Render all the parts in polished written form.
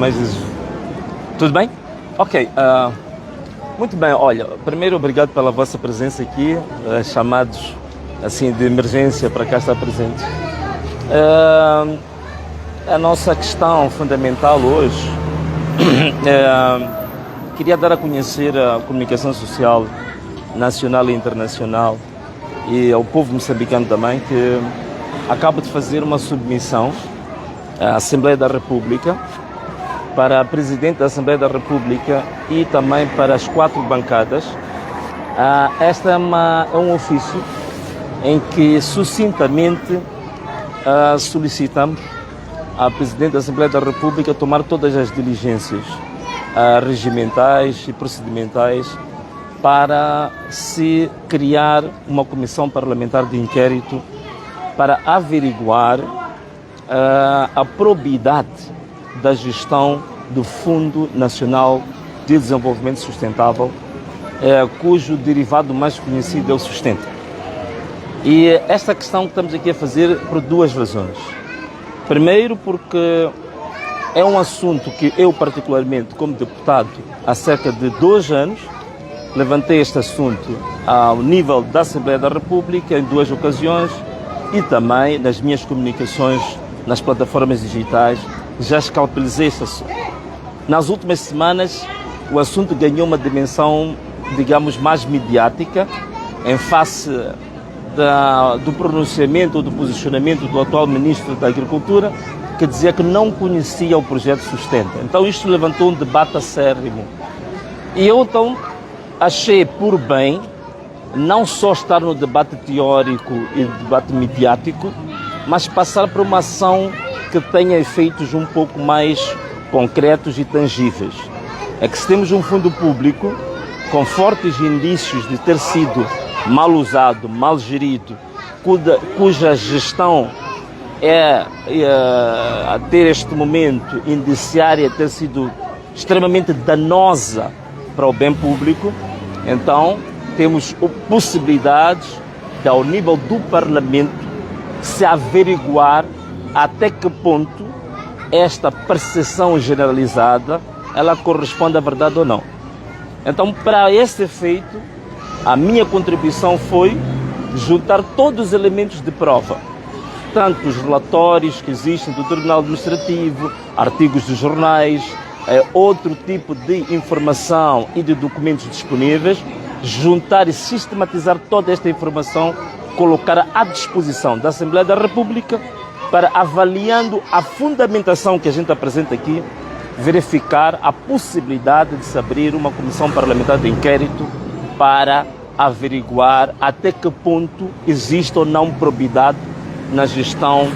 Mas tudo bem? Ok, muito bem. Olha, primeiro obrigado pela vossa presença aqui, chamados assim de emergência para cá estar presente. A nossa questão fundamental hoje queria dar a conhecer a comunicação social nacional e internacional e ao povo moçambicano também que acabo de fazer uma submissão à Assembleia da República, para a Presidente da Assembleia da República e também para as 4 bancadas. Esta é um ofício em que sucintamente solicitamos à Presidente da Assembleia da República tomar todas as diligências regimentais e procedimentais para se criar uma comissão parlamentar de inquérito para averiguar a probidade da gestão do Fundo Nacional de Desenvolvimento Sustentável, cujo derivado mais conhecido é o Sustenta. E esta questão que estamos aqui a fazer por 2 razões. Primeiro, porque é um assunto que eu particularmente, como deputado, há cerca de 2 anos, levantei este assunto ao nível da Assembleia da República em 2 ocasiões e também nas minhas comunicações nas plataformas digitais. Já escalpelizei este assunto. Nas últimas semanas, o assunto ganhou uma dimensão, digamos, mais mediática, em face do pronunciamento ou do posicionamento do atual Ministro da Agricultura, que dizia que não conhecia o projeto Sustenta. Então isto levantou um debate acérrimo. E eu então achei por bem não só estar no debate teórico e debate mediático, mas passar por uma ação que tenha efeitos um pouco mais concretos e tangíveis. É que se temos um fundo público com fortes indícios de ter sido mal usado, mal gerido, cuja gestão a ter este momento indiciária ter sido extremamente danosa para o bem público, então temos possibilidades de, ao nível do Parlamento, se averiguar até que ponto esta percepção generalizada ela corresponde à verdade ou não. Então, para esse efeito, a minha contribuição foi juntar todos os elementos de prova, tanto os relatórios que existem do Tribunal Administrativo, artigos dos jornais, outro tipo de informação e de documentos disponíveis, juntar e sistematizar toda esta informação, colocar à disposição da Assembleia da República para, avaliando a fundamentação que a gente apresenta aqui, verificar a possibilidade de se abrir uma comissão parlamentar de inquérito para averiguar até que ponto existe ou não probidade na gestão,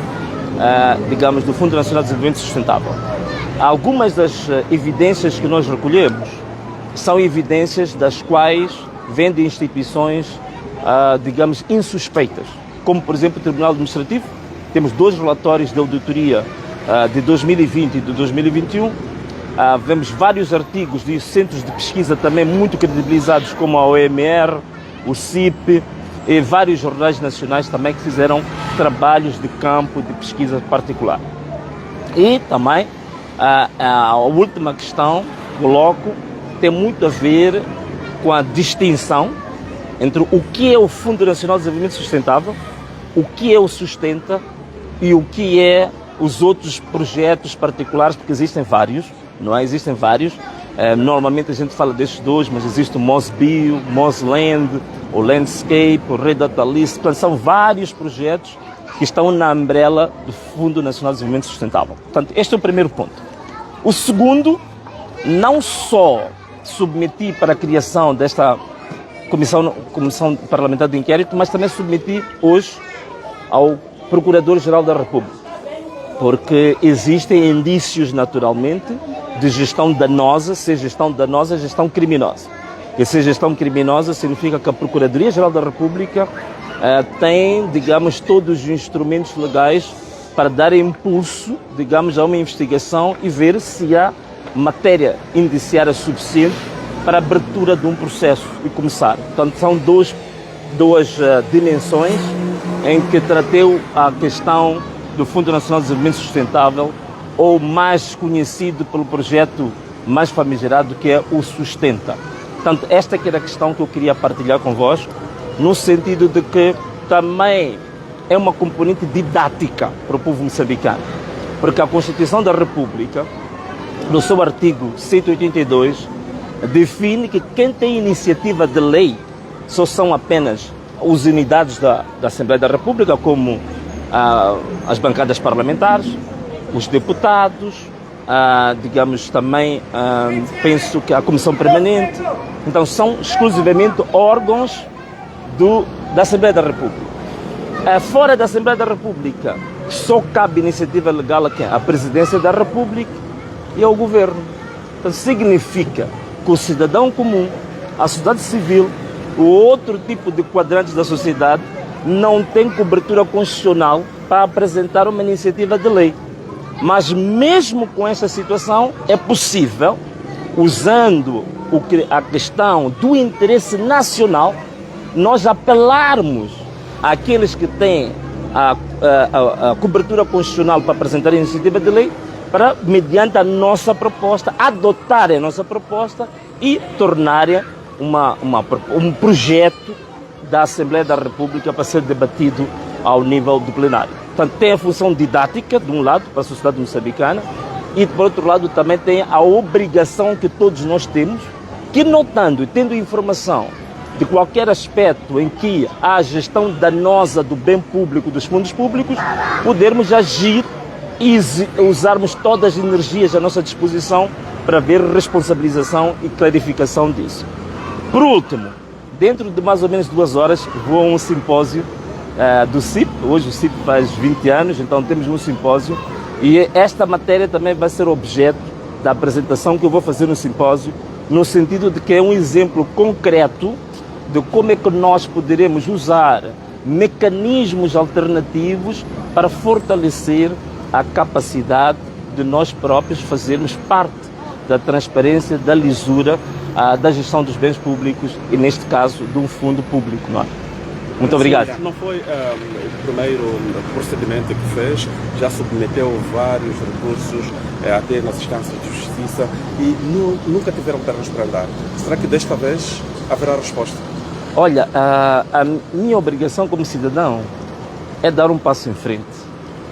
digamos, do Fundo Nacional de Desenvolvimento Sustentável. Algumas das evidências que nós recolhemos são evidências das quais vêm de instituições, digamos, insuspeitas, como, por exemplo, o Tribunal Administrativo. Temos 2 relatórios de auditoria de 2020 e de 2021. Vemos vários artigos de centros de pesquisa também muito credibilizados, como a OMR, o CIP e vários jornais nacionais também que fizeram trabalhos de campo de pesquisa particular. E também a última questão que coloco tem muito a ver com a distinção entre o que é o Fundo Nacional de Desenvolvimento Sustentável, o que é o Sustenta e o que é os outros projetos particulares, porque existem vários, não é? Existem vários. Normalmente a gente fala destes 2, mas existe o MOSBio, MOSLand, o Landscape, o Red Data List. Portanto, são vários projetos que estão na umbrella do Fundo Nacional de Desenvolvimento Sustentável. Portanto, este é o primeiro ponto. O segundo, não só submeti para a criação desta comissão parlamentar de inquérito, mas também submeti hoje ao Procurador-Geral da República, porque existem indícios, naturalmente, de gestão danosa, ser gestão danosa, gestão criminosa. E ser gestão criminosa significa que a Procuradoria-Geral da República tem, digamos, todos os instrumentos legais para dar impulso, digamos, a uma investigação e ver se há matéria indiciária suficiente para a abertura de um processo e começar. Portanto, são duas dimensões em que tratei a questão do Fundo Nacional de Desenvolvimento Sustentável ou mais conhecido pelo projeto mais famigerado, que é o Sustenta. Portanto, esta que era a questão que eu queria partilhar convosco, no sentido de que também é uma componente didática para o povo moçambicano, porque a Constituição da República, no seu artigo 182, define que quem tem iniciativa de lei só são apenas as unidades da Assembleia da República, como as bancadas parlamentares, os deputados, digamos também, penso que a Comissão Permanente. Então são exclusivamente órgãos da Assembleia da República. Fora da Assembleia da República, só cabe iniciativa legal a quem? A Presidência da República e ao Governo. Então significa que o cidadão comum, a sociedade civil, o outro tipo de quadrantes da sociedade não tem cobertura constitucional para apresentar uma iniciativa de lei. Mas mesmo com esta situação é possível, usando a questão do interesse nacional, nós apelarmos àqueles que têm a cobertura constitucional para apresentar a iniciativa de lei, para, mediante a nossa proposta, adotarem a nossa proposta e tornarem um projeto da Assembleia da República para ser debatido ao nível do plenário. Portanto, tem a função didática, de um lado, para a sociedade moçambicana, e, por outro lado, também tem a obrigação que todos nós temos, que notando e tendo informação de qualquer aspecto em que há gestão danosa do bem público, dos fundos públicos, podermos agir e usarmos todas as energias à nossa disposição para ver responsabilização e clarificação disso. Por último, dentro de mais ou menos 2 horas, vou a um simpósio do CIP. Hoje o CIP faz 20 anos, então temos um simpósio e esta matéria também vai ser objeto da apresentação que eu vou fazer no simpósio, no sentido de que é um exemplo concreto de como é que nós poderemos usar mecanismos alternativos para fortalecer a capacidade de nós próprios fazermos parte da transparência, da lisura, da gestão dos bens públicos e, neste caso, de um fundo público. Não é? Muito obrigado. Não foi o primeiro procedimento que fez, já submeteu vários recursos até nas instâncias de justiça e nunca tiveram pernas para andar. Será que desta vez haverá resposta? Olha, a minha obrigação como cidadão é dar um passo em frente,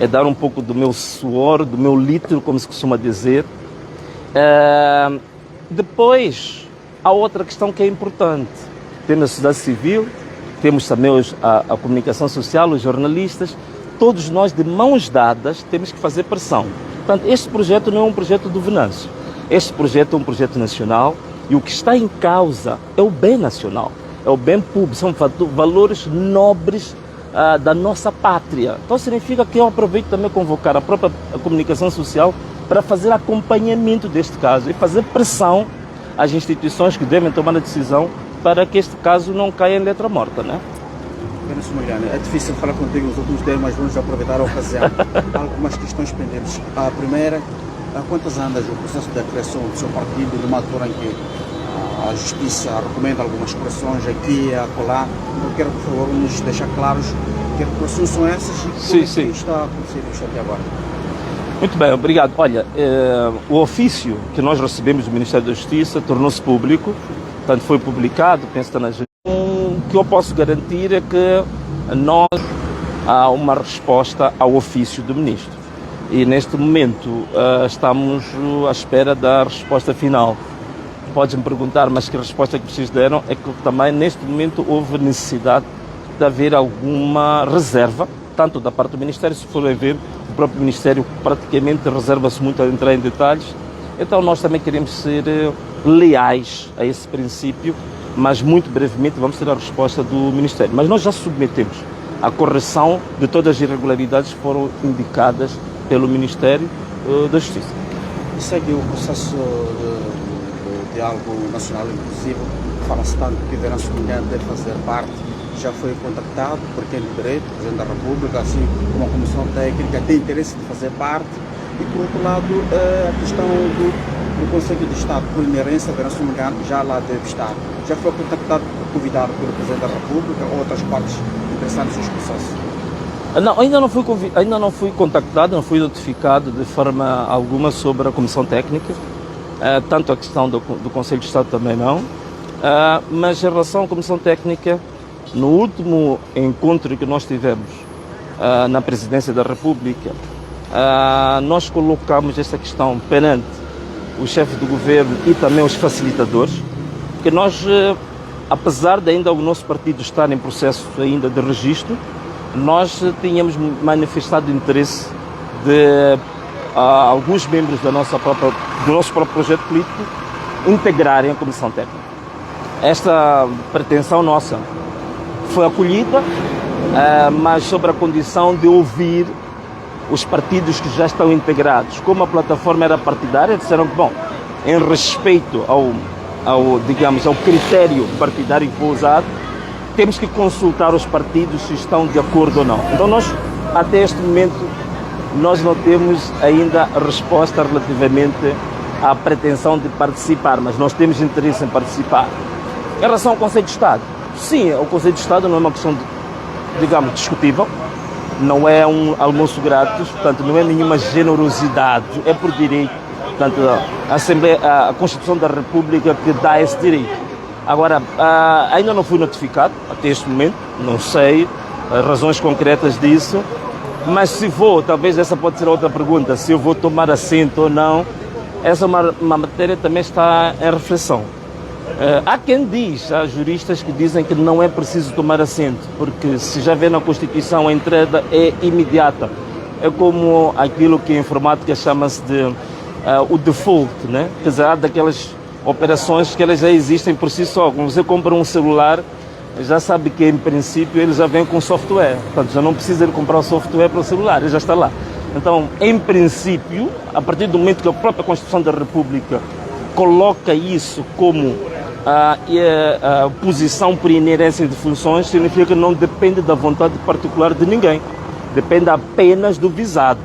é dar um pouco do meu suor, do meu litro, como se costuma dizer. Depois, há outra questão que é importante. Temos a sociedade civil, temos também a comunicação social, os jornalistas, todos nós de mãos dadas temos que fazer pressão. Portanto, este projeto não é um projeto do Venâncio. Este projeto é um projeto nacional e o que está em causa é o bem nacional, é o bem público, são valores nobres da nossa pátria. Então significa que eu aproveito também convocar a própria comunicação social para fazer acompanhamento deste caso e fazer pressão às instituições que devem tomar a decisão para que este caso não caia em letra morta, né? Venâncio Magalhães, é difícil falar contigo nos últimos dias, mas vamos aproveitar a ocasião. Há algumas questões pendentes. A primeira, há quantas andas o processo de criação do seu partido, numa altura em que a Justiça recomenda algumas correções aqui e acolá? Eu quero, por favor, nos deixar claros que correções são essas e como está a acontecer isto até agora. Muito bem, obrigado. Olha, o ofício que nós recebemos do Ministério da Justiça tornou-se público, portanto foi publicado, penso que está na agenda. O que eu posso garantir é que nós há uma resposta ao ofício do Ministro e neste momento estamos à espera da resposta final. Podes-me perguntar, mas que resposta que vocês deram? É que também neste momento houve necessidade de haver alguma reserva, tanto da parte do Ministério, se forem ver, o próprio Ministério praticamente reserva-se muito a entrar em detalhes. Então nós também queremos ser leais a esse princípio, mas muito brevemente vamos ter a resposta do Ministério. Mas nós já submetemos a correção de todas as irregularidades que foram indicadas pelo Ministério da Justiça. E segue o processo de diálogo nacional inclusivo, fala-se tanto que Venâncio Magalhães deve fazer parte, já foi contactado por quem de direito, o Presidente da República, assim como a Comissão Técnica, tem interesse de fazer parte, e por outro lado a questão do Conselho de Estado, por inerência, Venâncio Magalhães já lá deve estar. Já foi contactado, convidado pelo Presidente da República ou outras partes interessadas nesse processo? Não, ainda não fui contactado, não fui notificado de forma alguma sobre a Comissão Técnica, tanto a questão do Conselho de Estado também não, mas em relação à Comissão Técnica, no último encontro que nós tivemos na Presidência da República, nós colocamos esta questão perante o chefe do governo e também os facilitadores, que nós, apesar de ainda o nosso partido estar em processo ainda de registro, nós tínhamos manifestado interesse de alguns membros do nosso próprio projeto político integrarem a Comissão Técnica. Esta pretensão nossa foi acolhida, mas sobre a condição de ouvir os partidos que já estão integrados. Como a plataforma era partidária, disseram que, bom, em respeito ao critério partidário que foi usado, temos que consultar os partidos se estão de acordo ou não. Então nós, até este momento, nós não temos ainda resposta relativamente à pretensão de participar, mas nós temos interesse em participar. Em relação ao Conselho de Estado, sim, o Conselho de Estado não é uma questão, discutível, não é um almoço grátis, portanto não é nenhuma generosidade, é por direito. Portanto, a Constituição da República que dá esse direito. Agora, ainda não fui notificado até este momento, não sei as razões concretas disso, mas se vou, talvez essa pode ser outra pergunta, se eu vou tomar assento ou não, essa é uma matéria também está em reflexão. Há quem diz, há juristas que dizem que não é preciso tomar assento, porque se já vê na Constituição a entrada é imediata. É como aquilo que em informática chama-se de o default, né? Quer dizer, há daquelas operações que elas já existem por si só. Quando você compra um celular, já sabe que em princípio ele já vem com software. Portanto, já não precisa de comprar o software para o celular, ele já está lá. Então, em princípio, a partir do momento que a própria Constituição da República coloca isso como a posição por inerência de funções, significa que não depende da vontade particular de ninguém. Depende apenas do visado,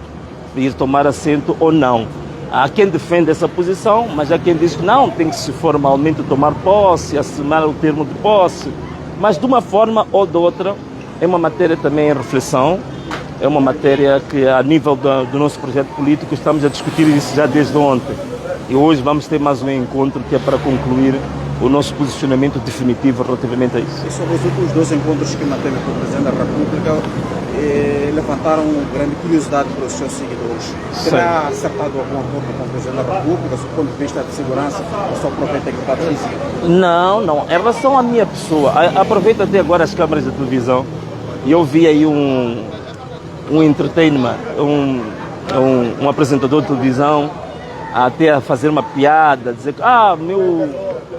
de ir tomar assento ou não. Há quem defende essa posição, mas há quem diz que não, tem que se formalmente tomar posse, assinar o termo de posse. Mas de uma forma ou de outra, é uma matéria também em reflexão, é uma matéria que a nível do nosso projeto político estamos a discutir isso já desde ontem. E hoje vamos ter mais um encontro que é para concluir o nosso posicionamento definitivo relativamente a isso. E sobre os últimos 2 encontros que manteve com o Presidente da República, levantaram grande curiosidade para os seus seguidores. Terá acertado algum acordo com o Presidente da República, do ponto de vista de segurança, ou sua própria integridade física? Não. Em relação à minha pessoa, aproveito até agora as câmaras de televisão e eu vi aí um entertainment, um apresentador de televisão até a fazer uma piada, dizer que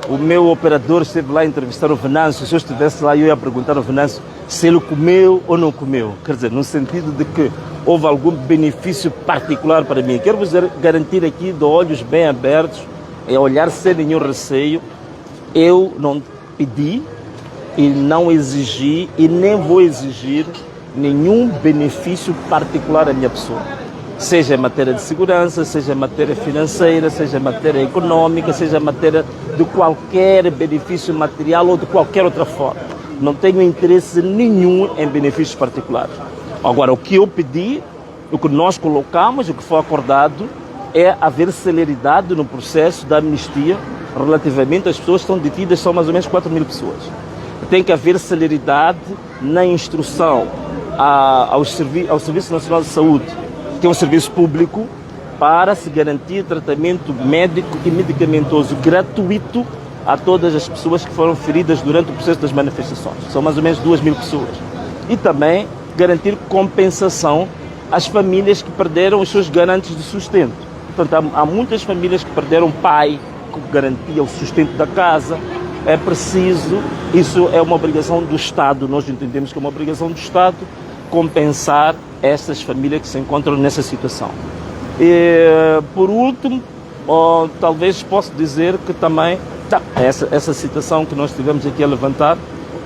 o meu operador esteve lá a entrevistar o Venâncio, se eu estivesse lá eu ia perguntar ao Venâncio se ele comeu ou não comeu. Quer dizer, no sentido de que houve algum benefício particular para mim. Quero vos garantir aqui, de olhos bem abertos, é olhar sem nenhum receio. Eu não pedi e não exigi e nem vou exigir nenhum benefício particular à minha pessoa. Seja em matéria de segurança, seja em matéria financeira, seja em matéria econômica, seja em matéria de qualquer benefício material ou de qualquer outra forma. Não tenho interesse nenhum em benefícios particulares. Agora, o que eu pedi, o que nós colocamos, o que foi acordado, é haver celeridade no processo da amnistia relativamente às pessoas que estão detidas, são mais ou menos 4.000 pessoas. Tem que haver celeridade na instrução ao Serviço Nacional de Saúde, que é um serviço público, para se garantir tratamento médico e medicamentoso gratuito a todas as pessoas que foram feridas durante o processo das manifestações. São mais ou menos 2.000 pessoas. E também garantir compensação às famílias que perderam os seus garantes de sustento. Portanto, há muitas famílias que perderam pai, que garantia o sustento da casa. É preciso, isso é uma obrigação do Estado, nós entendemos que é uma obrigação do Estado compensar essas famílias que se encontram nessa situação. E, por último, talvez possa dizer que também essa situação que nós tivemos aqui a levantar,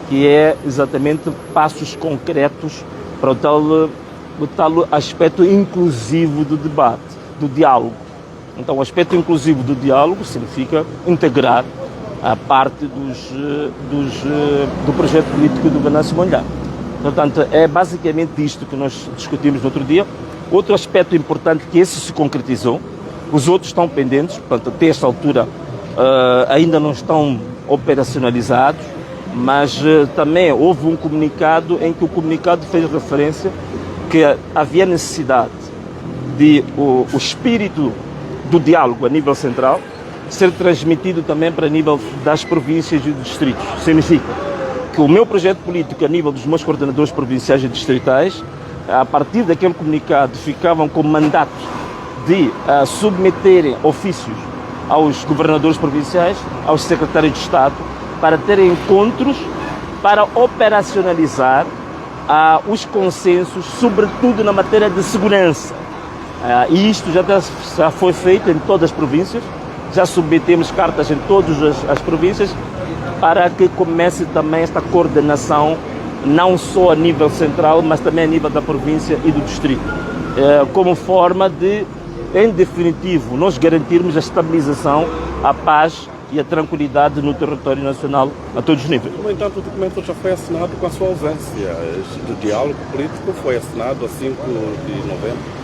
que é exatamente passos concretos para o tal aspecto inclusivo do debate, do diálogo. Então, o aspecto inclusivo do diálogo significa integrar a parte do projeto político do Venâncio Mondlane. Portanto, é basicamente isto que nós discutimos no outro dia. Outro aspecto importante que esse se concretizou, os outros estão pendentes, portanto, até esta altura ainda não estão operacionalizados, mas também houve um comunicado em que o comunicado fez referência que havia necessidade de o espírito do diálogo a nível central ser transmitido também para nível das províncias e dos distritos. Significa que o meu projeto político a nível dos meus coordenadores provinciais e distritais, a partir daquele comunicado, ficavam com mandato de submeterem ofícios aos governadores provinciais, aos secretários de Estado, para terem encontros para operacionalizar os consensos, sobretudo na matéria de segurança. E isto já foi feito em todas as províncias, já submetemos cartas em todas as províncias para que comece também esta coordenação, não só a nível central, mas também a nível da província e do distrito, como forma de, em definitivo, nós garantirmos a estabilização, a paz e a tranquilidade no território nacional a todos os níveis. No entanto, o documento já foi assinado com a sua ausência. O diálogo político foi assinado a 5 de novembro,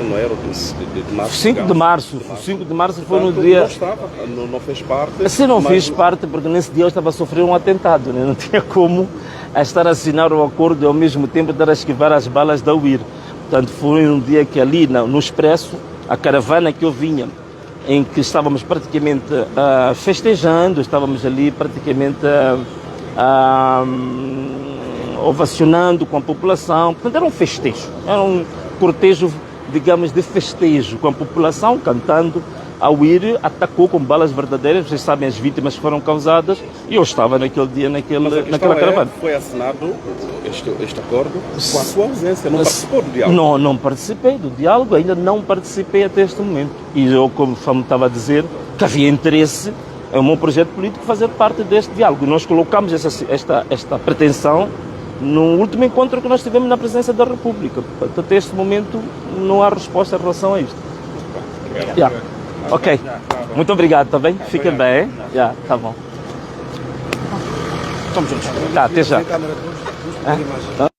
não era de março. 5 de março. 5 de março foi no Portanto, dia... Não estava, não fez parte. Assim não mas... fiz parte, porque nesse dia eu estava a sofrer um atentado, né? Não tinha como estar a assinar o acordo e ao mesmo tempo estar a esquivar as balas da UIR. Portanto, foi um dia que ali no Expresso, a caravana que eu vinha, em que estávamos praticamente festejando, estávamos ali praticamente ovacionando com a população. Portanto, era um festejo, era um cortejo, digamos, de festejo com a população, cantando. A UIR atacou com balas verdadeiras, vocês sabem as vítimas que foram causadas, e eu estava naquele dia, naquela caravana. Foi assinado este acordo com a sua ausência, não participou do diálogo? Não participei do diálogo, ainda não participei até este momento. E eu, como estava a dizer, que havia interesse em o meu projeto político fazer parte deste diálogo. Nós colocamos esta pretensão no último encontro que nós tivemos na presidência da República. Portanto, até este momento não há resposta em relação a isto. Obrigado. Ok, muito obrigado, está bem? Fiquem bem. Tá bom. Estamos juntos. Até já. Tem câmera, vamos pedir imagem.